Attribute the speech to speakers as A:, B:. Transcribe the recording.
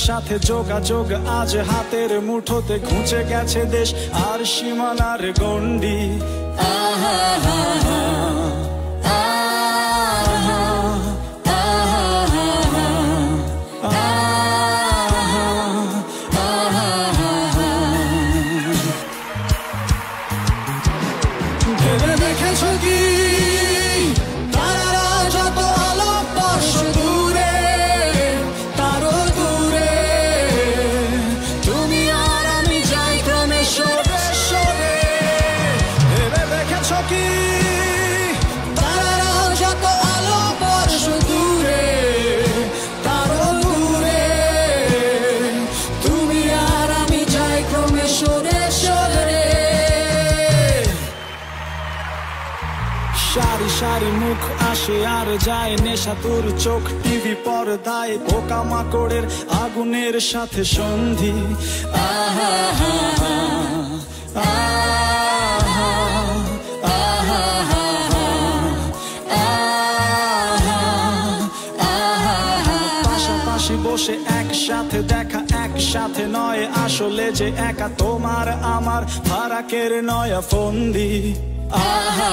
A: সাথে যোগাযোগ আজ হাতের মুঠোতে, ঘুচে গেছে দেশ আর সীমানার গণ্ডি।
B: ভেবে দেখেছো কি তারারা যত আলোক বর্ষ দূরে, তারও দূরে তুমি আর আমি যাই ক্রমে সরে সরে।
A: ভেবে দেখেছো কি
B: তারারা যত আলোক বর্ষ দূরে, তারও দূরে তুমি আর আমি যাই ক্রমে সরে সরে।
A: সারি সারি মুখ আসে আর যায়, নেশা তোর চোখ টিভি পর্দায়, পোকা মাকড়ের আগুনের সাথে সন্ধি। আহা পাশাপাশি বসে একসাথে দেখা, একসাথে নয় আসলে যে একা, তোমার আমার ফারাকের নয়া ফন্দি। আহা